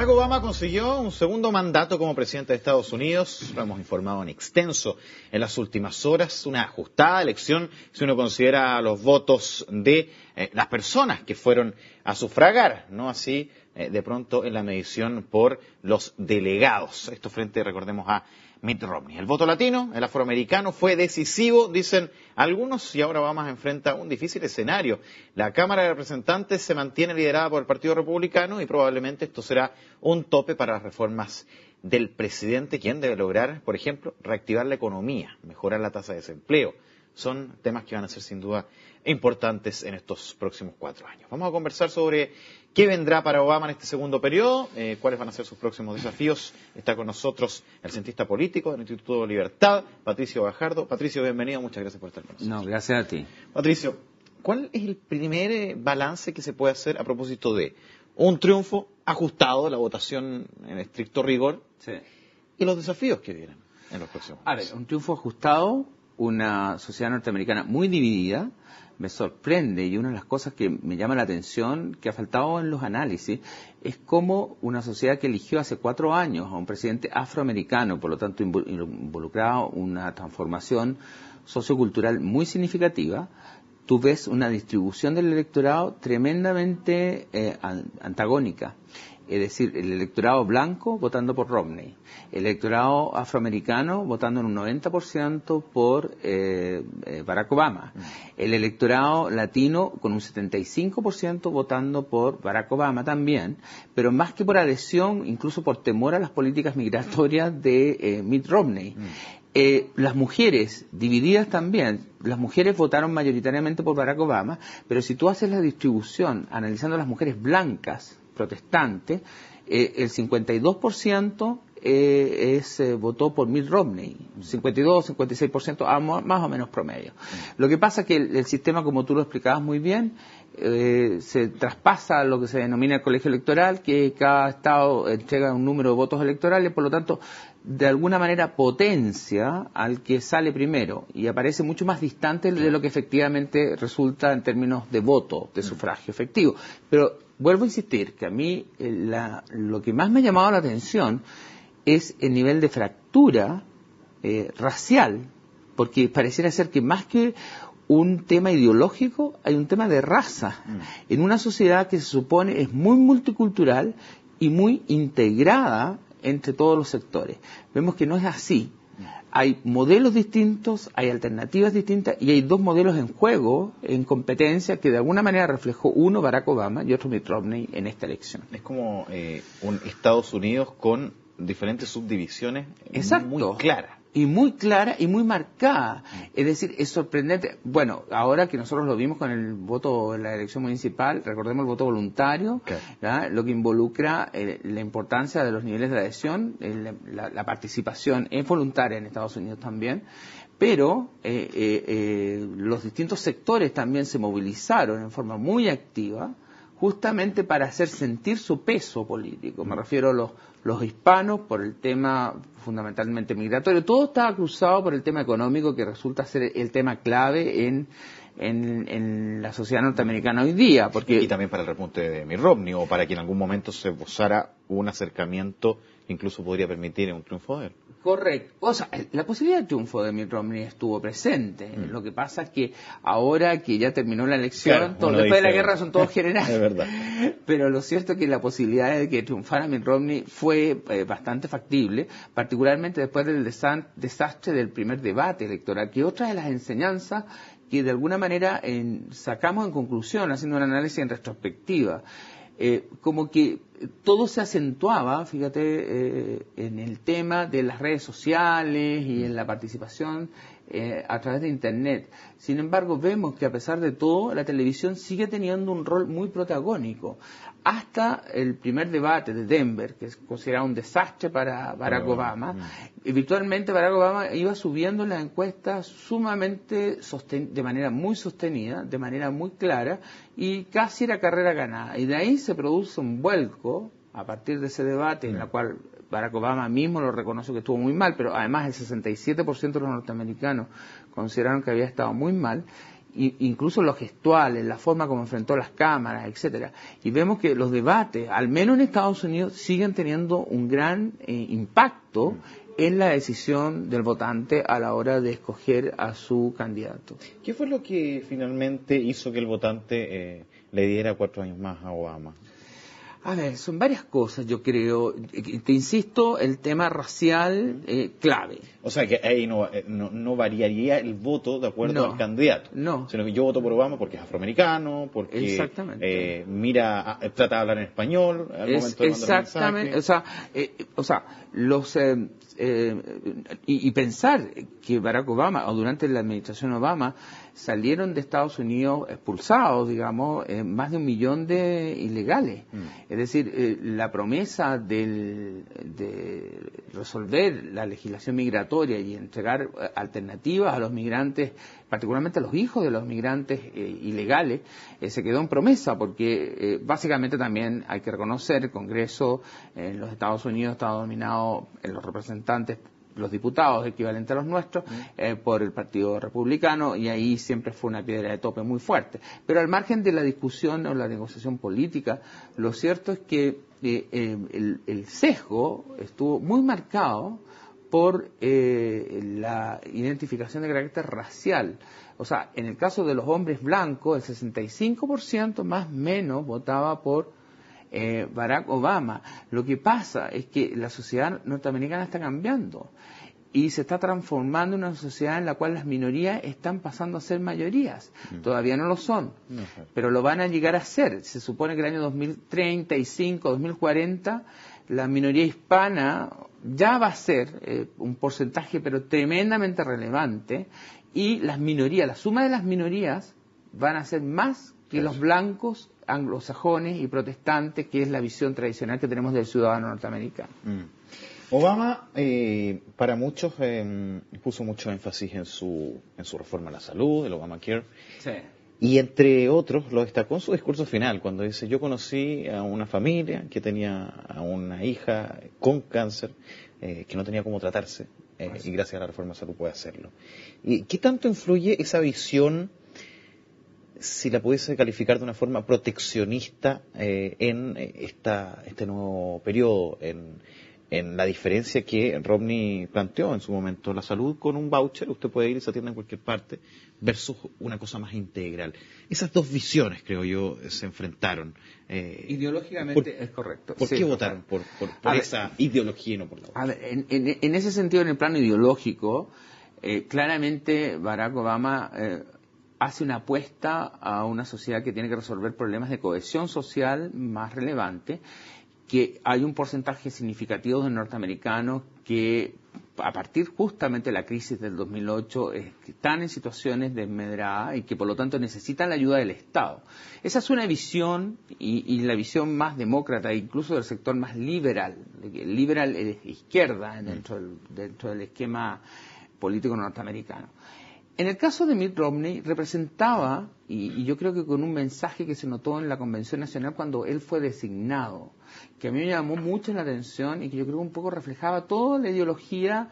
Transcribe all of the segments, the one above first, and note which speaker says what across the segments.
Speaker 1: Barack Obama consiguió un segundo mandato como presidente de Estados Unidos, lo hemos informado en extenso en las últimas horas, una ajustada elección si uno considera los votos de las personas que fueron a sufragar, no así de pronto en la medición por los delegados. Esto frente, recordemos, a Mitt Romney. El voto latino, el afroamericano, fue decisivo, dicen algunos, y ahora Obama enfrenta un difícil escenario. La Cámara de Representantes se mantiene liderada por el Partido Republicano y probablemente esto será un tope para las reformas del presidente, quien debe lograr, por ejemplo, reactivar la economía, mejorar la tasa de desempleo. Son temas que van a ser sin duda importantes en estos próximos 4 años. Vamos a conversar sobre qué vendrá para Obama en este segundo periodo, cuáles van a ser sus próximos desafíos. Está con nosotros el cientista político del Instituto Libertad, Patricio Gajardo. Patricio, bienvenido, muchas gracias por estar con nosotros.
Speaker 2: No, gracias a ti.
Speaker 1: Patricio, ¿cuál es el primer balance que se puede hacer a propósito de un triunfo ajustado, la votación en estricto rigor,
Speaker 2: Sí.
Speaker 1: y los desafíos que vienen en los próximos
Speaker 2: A ver, un triunfo ajustado, una sociedad norteamericana muy dividida, me sorprende, y una de las cosas que me llama la atención, que ha faltado en los análisis, es cómo una sociedad que eligió hace 4 años a un presidente afroamericano, por lo tanto involucrado una transformación sociocultural muy significativa, tú ves una distribución del electorado tremendamente antagónica. Es decir, el electorado blanco votando por Romney, el electorado afroamericano votando en un 90% por Barack Obama, el electorado latino con un 75% votando por Barack Obama también, pero más que por adhesión, incluso por temor a las políticas migratorias de Mitt Romney. Las mujeres, divididas también, las mujeres votaron mayoritariamente por Barack Obama, pero si tú haces la distribución analizando a las mujeres blancas, protestantes, el 52% votó por Mitt Romney, 52-56% más o menos promedio. Lo que pasa es que el sistema, como tú lo explicabas muy bien, se traspasa lo que se denomina el colegio electoral, que cada estado entrega un número de votos electorales, por lo tanto, de alguna manera potencia al que sale primero y aparece mucho más distante de lo que efectivamente resulta en términos de voto, de sufragio efectivo. Pero vuelvo a insistir que a mí lo que más me ha llamado la atención es el nivel de fractura racial, porque pareciera ser que más que un tema ideológico, hay un tema de raza, en una sociedad que se supone es muy multicultural y muy integrada entre todos los sectores. Vemos que no es así. Hay modelos distintos, hay alternativas distintas y hay 2 modelos en juego, en competencia, que de alguna manera reflejó uno Barack Obama y otro Mitt Romney en esta elección.
Speaker 1: Es como un Estados Unidos con diferentes subdivisiones.
Speaker 2: Exacto.
Speaker 1: Muy claras.
Speaker 2: Y muy clara y muy marcada. Es decir, es sorprendente. Bueno, ahora que nosotros lo vimos con el voto en la elección municipal, recordemos el voto voluntario, ¿verdad? Lo que involucra la importancia de los niveles de adhesión, la participación es voluntaria en Estados Unidos también, pero los distintos sectores también se movilizaron en forma muy activa, justamente para hacer sentir su peso político. Me refiero a los hispanos por el tema fundamentalmente migratorio. Todo estaba cruzado por el tema económico, que resulta ser el tema clave en la sociedad norteamericana hoy día.
Speaker 1: Y también para el repunte de Mitt Romney, o para que en algún momento se esbozara un acercamiento que incluso podría permitir un triunfo de él.
Speaker 2: Correcto. O sea, la posibilidad de triunfo de Mitt Romney estuvo presente. Lo que pasa es que ahora que ya terminó la elección,
Speaker 1: Claro,
Speaker 2: después de la guerra son todos generales.
Speaker 1: Es verdad.
Speaker 2: Pero lo cierto es que la posibilidad de que triunfara Mitt Romney fue bastante factible, particularmente después del desastre del primer debate electoral, que otra de las enseñanzas que de alguna manera sacamos en conclusión, haciendo un análisis en retrospectiva, como que todo se acentuaba, fíjate, en el tema de las redes sociales y en la participación a través de Internet. Sin embargo, vemos que a pesar de todo, la televisión sigue teniendo un rol muy protagónico. Hasta el primer debate de Denver, que es considerado un desastre para Barack Obama, y virtualmente Barack Obama iba subiendo en las encuestas sumamente de manera muy sostenida, de manera muy clara, y casi era carrera ganada. Y de ahí se produce un vuelco a partir de ese debate, en la cual Barack Obama mismo lo reconoce que estuvo muy mal, pero además el 67% de los norteamericanos consideraron que había estado muy mal. incluso lo gestual, en la forma como enfrentó las cámaras, etcétera. Y vemos que los debates, al menos en Estados Unidos, siguen teniendo un gran impacto en la decisión del votante a la hora de escoger a su candidato.
Speaker 1: ¿Qué fue lo que finalmente hizo que el votante le diera 4 años más a Obama?
Speaker 2: A ver, son varias cosas, yo creo. Te insisto, el tema racial clave.
Speaker 1: O sea, que ahí no variaría el voto de acuerdo al candidato.
Speaker 2: No.
Speaker 1: Sino que yo voto por Obama porque es afroamericano, porque trata de hablar en español al momento de mandar
Speaker 2: exactamente. Y pensar que Barack Obama, o durante la administración Obama, salieron de Estados Unidos expulsados, digamos, más de 1 millón de ilegales. Es decir, la promesa de resolver la legislación migratoria y entregar alternativas a los migrantes, particularmente a los hijos de los migrantes ilegales, se quedó en promesa, porque básicamente también hay que reconocer, el Congreso en los Estados Unidos está dominado en los representantes, los diputados, equivalente a los nuestros, por el Partido Republicano, y ahí siempre fue una piedra de tope muy fuerte. Pero al margen de la discusión o la negociación política, lo cierto es que el sesgo estuvo muy marcado por la identificación de carácter racial. O sea, en el caso de los hombres blancos, el 65% más o menos votaba por Barack Obama. Lo que pasa es que la sociedad norteamericana está cambiando y se está transformando en una sociedad en la cual las minorías están pasando a ser mayorías. Todavía no lo son, pero lo van a llegar a ser. Se supone que el año 2035, 2040, la minoría hispana ya va a ser un porcentaje pero tremendamente relevante, y las minorías, la suma de las minorías van a ser más que los blancos, anglosajones y protestantes, que es la visión tradicional que tenemos del ciudadano norteamericano.
Speaker 1: Obama, para muchos, puso mucho énfasis en su reforma a la salud, el Obamacare.
Speaker 2: Sí.
Speaker 1: Y entre otros lo destacó en su discurso final, cuando dice: yo conocí a una familia que tenía a una hija con cáncer, que no tenía cómo tratarse, y gracias a la reforma de salud puede hacerlo. ¿Y qué tanto influye esa visión, si la pudiese calificar de una forma proteccionista, en este nuevo periodo, en la diferencia que Romney planteó en su momento, la salud con un voucher, usted puede ir y se atiende en cualquier parte, versus una cosa más integral? Esas dos visiones, creo yo, se enfrentaron.
Speaker 2: Ideológicamente es correcto.
Speaker 1: ¿Por qué votaron por esa ideología y no por la otra?
Speaker 2: A ver, en ese sentido, en el plano ideológico, claramente Barack Obama hace una apuesta a una sociedad que tiene que resolver problemas de cohesión social más relevante, que hay un porcentaje significativo de norteamericanos que, a partir justamente de la crisis del 2008, están en situaciones desmedradas y que por lo tanto necesitan la ayuda del Estado. Esa es una visión, y la visión más demócrata, incluso del sector más liberal. Liberal es izquierda dentro del esquema político norteamericano. En el caso de Mitt Romney, representaba, y yo creo que con un mensaje que se notó en la Convención Nacional cuando él fue designado, que a mí me llamó mucho la atención y que yo creo que un poco reflejaba toda la ideología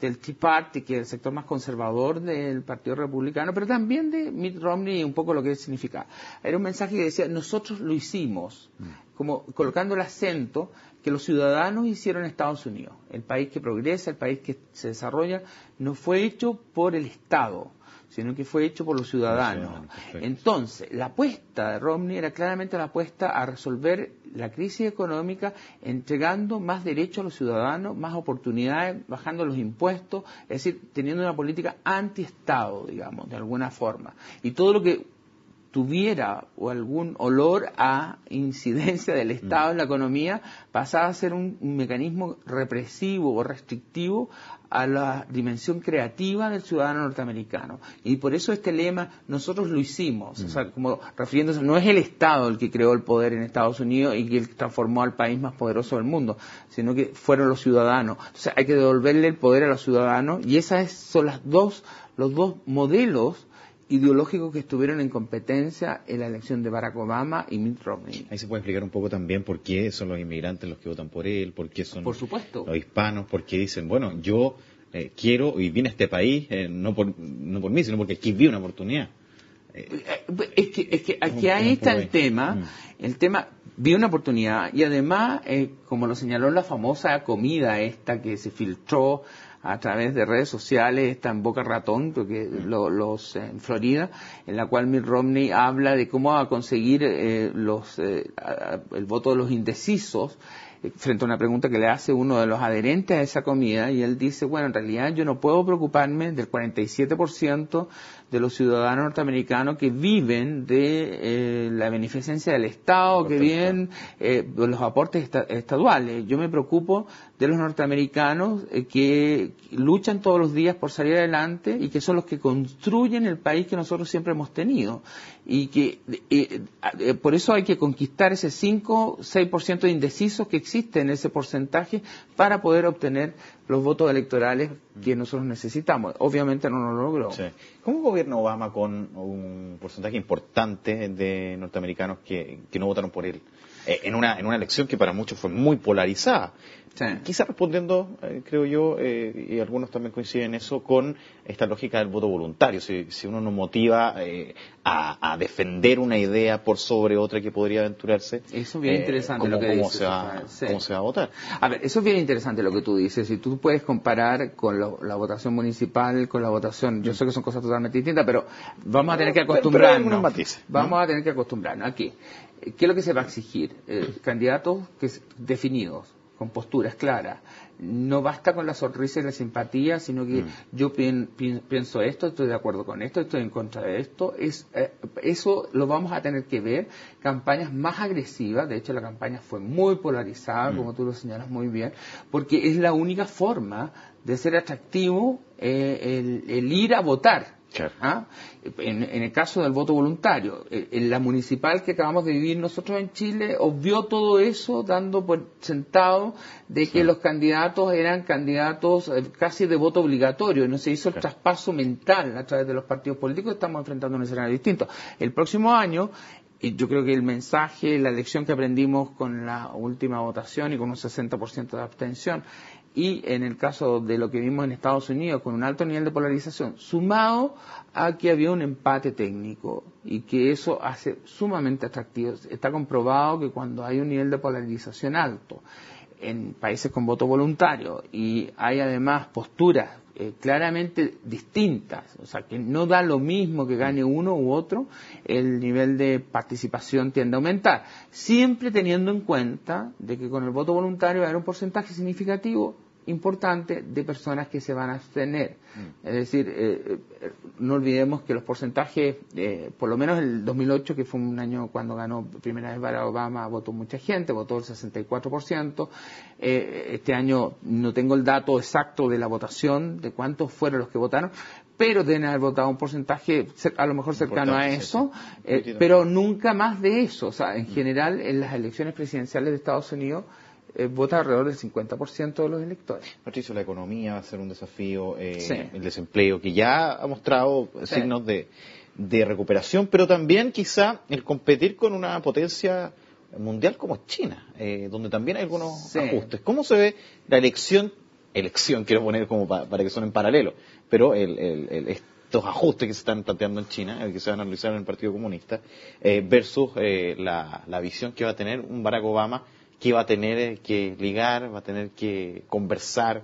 Speaker 2: del Tea Party, que es el sector más conservador del Partido Republicano, pero también de Mitt Romney y un poco lo que él significaba. Era un mensaje que decía: nosotros lo hicimos, como colocando el acento que los ciudadanos hicieron en Estados Unidos. El país que progresa, el país que se desarrolla, no fue hecho por el Estado, sino que fue hecho por los ciudadanos. Entonces, la apuesta de Romney era claramente la apuesta a resolver la crisis económica, entregando más derechos a los ciudadanos, más oportunidades, bajando los impuestos, es decir, teniendo una política anti-Estado, digamos, de alguna forma. Y todo lo que tuviera o algún olor a incidencia del Estado en la economía pasaba a ser un mecanismo represivo o restrictivo a la dimensión creativa del ciudadano norteamericano. Y por eso este lema, nosotros lo hicimos, o sea, como refiriéndose, no es el Estado el que creó el poder en Estados Unidos y que transformó al país más poderoso del mundo, sino que fueron los ciudadanos. Entonces hay que devolverle el poder a los ciudadanos, y esas son los dos modelos ideológicos que estuvieron en competencia en la elección de Barack Obama y Mitt Romney.
Speaker 1: Ahí se puede explicar un poco también por qué son los inmigrantes los que votan por él, por qué son
Speaker 2: por supuesto
Speaker 1: los hispanos, porque dicen, bueno, yo quiero y vine a este país no por mí, sino porque aquí vi una oportunidad.
Speaker 2: Es que aquí ahí está el tema. El tema, vi una oportunidad y además, como lo señaló la famosa comida esta que se filtró a través de redes sociales, está en Boca Ratón, porque en Florida, en la cual Mitt Romney habla de cómo va a conseguir el voto de los indecisos, frente a una pregunta que le hace uno de los adherentes a esa comida, y él dice, bueno, en realidad yo no puedo preocuparme del 47% de los ciudadanos norteamericanos que viven de la beneficencia del Estado, que viven de los aportes estaduales. Yo me preocupo de los norteamericanos que luchan todos los días por salir adelante y que son los que construyen el país que nosotros siempre hemos tenido. Y que por eso hay que conquistar ese 5-6% de indecisos que existe en ese porcentaje para poder obtener los votos electorales que nosotros necesitamos. Obviamente no lo logró.
Speaker 1: Sí. ¿Cómo gobierna Obama con un porcentaje importante de norteamericanos que no votaron por él? En una elección que para muchos fue muy polarizada. Sí. Quizá respondiendo, creo yo, y algunos también coinciden en eso, con esta lógica del voto voluntario. Si uno nos motiva a defender una idea por sobre otra que podría aventurarse.
Speaker 2: Eso es bien interesante lo que dices.
Speaker 1: ¿Cómo se va a votar?
Speaker 2: A ver, eso es bien interesante lo que tú dices. Si tú puedes comparar con la votación municipal, con la votación, yo sé que son cosas totalmente distintas, pero vamos a tener que acostumbrarnos.
Speaker 1: Pero hay matices, ¿no?
Speaker 2: Vamos a tener que acostumbrarnos. Aquí, ¿qué es lo que se va a exigir? Candidatos definidos, con posturas claras. No basta con la sonrisa y la simpatía, sino que yo pienso esto, estoy de acuerdo con esto, estoy en contra de esto. Eso lo vamos a tener que ver. Campañas más agresivas, de hecho la campaña fue muy polarizada, como tú lo señalas muy bien, porque es la única forma de ser atractivo el ir a votar.
Speaker 1: Claro.
Speaker 2: ¿Ah? En el caso del voto voluntario, en la municipal que acabamos de vivir nosotros en Chile, obvió todo eso dando por sentado de que los candidatos eran candidatos casi de voto obligatorio, y no se hizo el traspaso mental a través de los partidos políticos. Estamos enfrentando un escenario distinto. El próximo año, y yo creo que el mensaje, la lección que aprendimos con la última votación y con un 60% de abstención, y en el caso de lo que vimos en Estados Unidos con un alto nivel de polarización, sumado a que había un empate técnico y que eso hace sumamente atractivo. Está comprobado que cuando hay un nivel de polarización alto en países con voto voluntario y hay además posturas claramente distintas, o sea, que no da lo mismo que gane uno u otro, el nivel de participación tiende a aumentar, siempre teniendo en cuenta de que con el voto voluntario va a haber un porcentaje significativo importante de personas que se van a abstener. Es decir, no olvidemos que los porcentajes, por lo menos el 2008, que fue un año cuando ganó primera vez Barack Obama, votó mucha gente, votó el 64%. Este año no tengo el dato exacto de la votación, de cuántos fueron los que votaron, pero deben haber votado un porcentaje a lo mejor cercano a eso, pero nunca más de eso. O sea, en general, en las elecciones presidenciales de Estados Unidos, vota alrededor del 50% de los electores.
Speaker 1: Patricio, la economía va a ser un desafío, el desempleo, que ya ha mostrado signos de recuperación, pero también quizá el competir con una potencia mundial como China, donde también hay algunos ajustes. ¿Cómo se ve la elección quiero poner como para que suene en paralelo, pero estos ajustes que se están planteando en China, que se van a realizar en el Partido Comunista, versus la visión que va a tener un Barack Obama, que va a tener que ligar, va a tener que conversar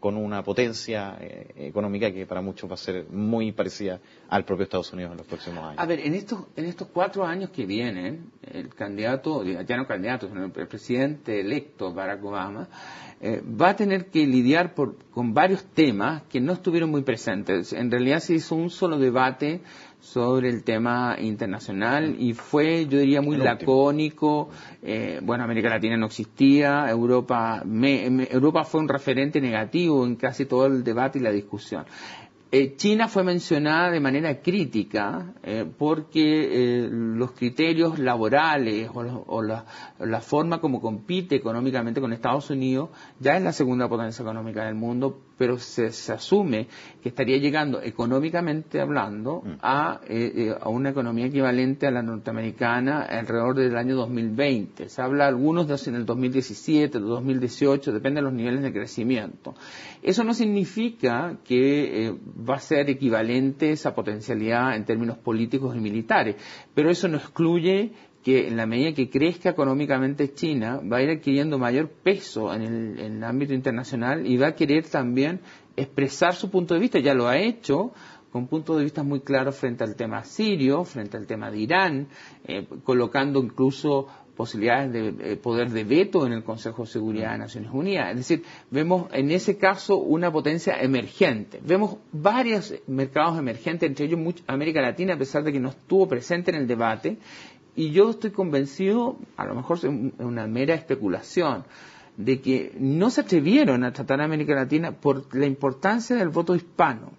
Speaker 1: con una potencia económica que para muchos va a ser muy parecida al propio Estados Unidos en los próximos años?
Speaker 2: A ver, en estos 4 años que vienen, el candidato, ya no candidato, sino el presidente electo Barack Obama, va a tener que lidiar con varios temas que no estuvieron muy presentes. En realidad se hizo un solo debate sobre el tema internacional y fue, yo diría, muy lacónico. América Latina no existía, Europa fue un referente negativo en casi todo el debate y la discusión. China fue mencionada de manera crítica porque los criterios laborales o la forma como compite económicamente con Estados Unidos, ya es la segunda potencia económica del mundo, pero se asume que estaría llegando económicamente hablando a una economía equivalente a la norteamericana alrededor del año 2020. Se habla algunos de en el 2017, 2018, depende de los niveles de crecimiento. Eso no significa que va a ser equivalente esa potencialidad en términos políticos y militares, pero eso no excluye que en la medida que crezca económicamente China, va a ir adquiriendo mayor peso en el ámbito internacional y va a querer también expresar su punto de vista. Ya lo ha hecho con puntos de vista muy claros frente al tema sirio, frente al tema de Irán, colocando incluso posibilidades de poder de veto en el Consejo de Seguridad de Naciones Unidas. Es decir, vemos en ese caso una potencia emergente. Vemos varios mercados emergentes, entre ellos América Latina, a pesar de que no estuvo presente en el debate. Y yo estoy convencido, a lo mejor es una mera especulación, de que no se atrevieron a tratar a América Latina por la importancia del voto hispano,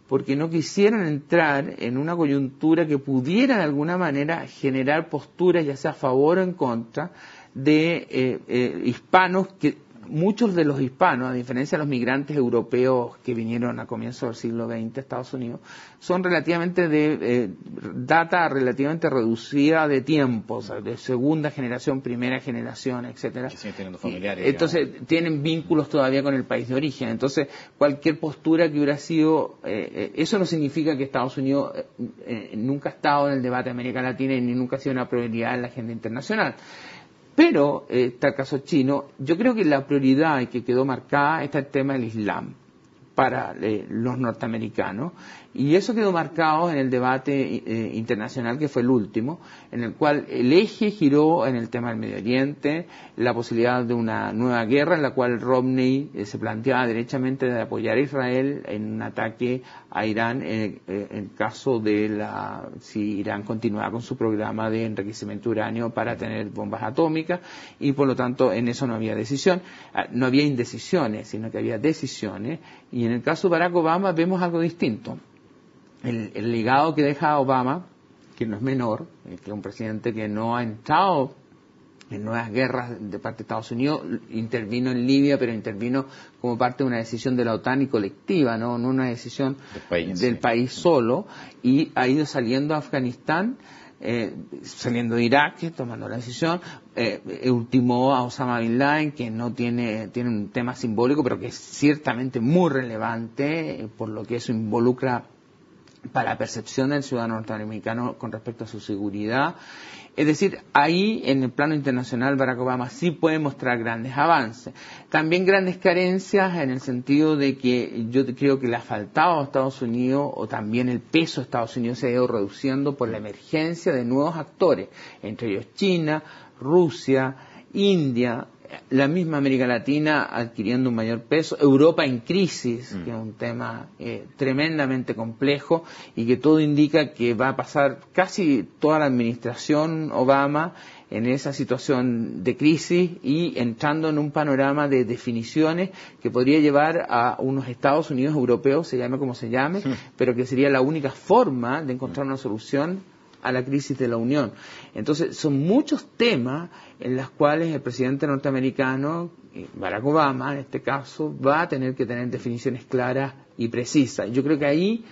Speaker 2: porque no quisieron entrar en una coyuntura que pudiera de alguna manera generar posturas, ya sea a favor o en contra, de hispanos que... Muchos de los hispanos, a diferencia de los migrantes europeos que vinieron a comienzos del siglo XX a Estados Unidos, son relativamente de data relativamente reducida de tiempo, o sea, de segunda generación, primera generación, etcétera.
Speaker 1: Que siguen teniendo familiares.
Speaker 2: Entonces tienen vínculos todavía con el país de origen. Entonces cualquier postura que hubiera sido, eso no significa que Estados Unidos nunca ha estado en el debate de América Latina y ni nunca ha sido una prioridad en la agenda internacional. Pero, está el caso chino, yo creo que la prioridad y que quedó marcada está el tema del Islam para los norteamericanos. Y eso quedó marcado en el debate internacional que fue el último, en el cual el eje giró en el tema del Medio Oriente, la posibilidad de una nueva guerra en la cual Romney se planteaba derechamente de apoyar a Israel en un ataque a Irán en caso de si Irán continuaba con su programa de enriquecimiento de uranio para tener bombas atómicas, y por lo tanto en eso no había decisión, no había indecisiones, sino que había decisiones. Y en el caso de Barack Obama vemos algo distinto. El legado que deja Obama, que no es menor, que es un presidente que no ha entrado en nuevas guerras de parte de Estados Unidos, intervino en Libia, pero intervino como parte de una decisión de la OTAN y colectiva, no una decisión del país solo, y ha ido saliendo a Afganistán, saliendo de Irak, tomando la decisión, ultimó a Osama Bin Laden, que no tiene un tema simbólico, pero que es ciertamente muy relevante, por lo que eso involucra para la percepción del ciudadano norteamericano con respecto a su seguridad. Es decir, ahí en el plano internacional Barack Obama sí puede mostrar grandes avances. También grandes carencias en el sentido de que yo creo que le ha faltado a Estados Unidos, o también el peso de Estados Unidos se ha ido reduciendo por la emergencia de nuevos actores, entre ellos China, Rusia, India, la misma América Latina adquiriendo un mayor peso, Europa en crisis, que es un tema tremendamente complejo y que todo indica que va a pasar casi toda la administración Obama en esa situación de crisis y entrando en un panorama de definiciones que podría llevar a unos Estados Unidos europeos, se llame como se llame, pero que sería la única forma de encontrar una solución a la crisis de la Unión. Entonces, son muchos temas en los cuales el presidente norteamericano, Barack Obama en este caso, va a tener que tener definiciones claras y precisas. Yo creo que ahí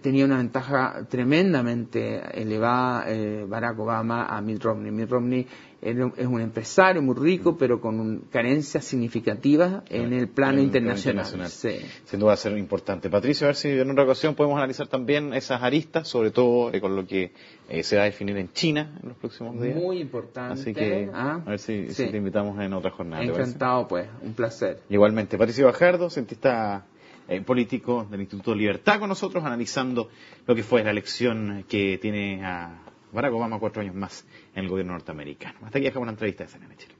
Speaker 2: tenía una ventaja tremendamente elevada Barack Obama a Mitt Romney. Mitt Romney es un empresario muy rico, pero con carencias significativas en el plano internacional. Sí.
Speaker 1: Sin duda va a ser importante. Patricio, a ver si en otra ocasión podemos analizar también esas aristas, sobre todo con lo que se va a definir en China en los próximos días.
Speaker 2: Muy importante.
Speaker 1: Así que a ver si te invitamos en otra jornada.
Speaker 2: Encantado, pues, un placer.
Speaker 1: Igualmente. Patricio Bajardo, cientista político del Instituto Libertad, con nosotros analizando lo que fue la elección que tiene a Barack Obama 4 años más en el gobierno norteamericano. Hasta aquí dejamos una entrevista de CNN Chile.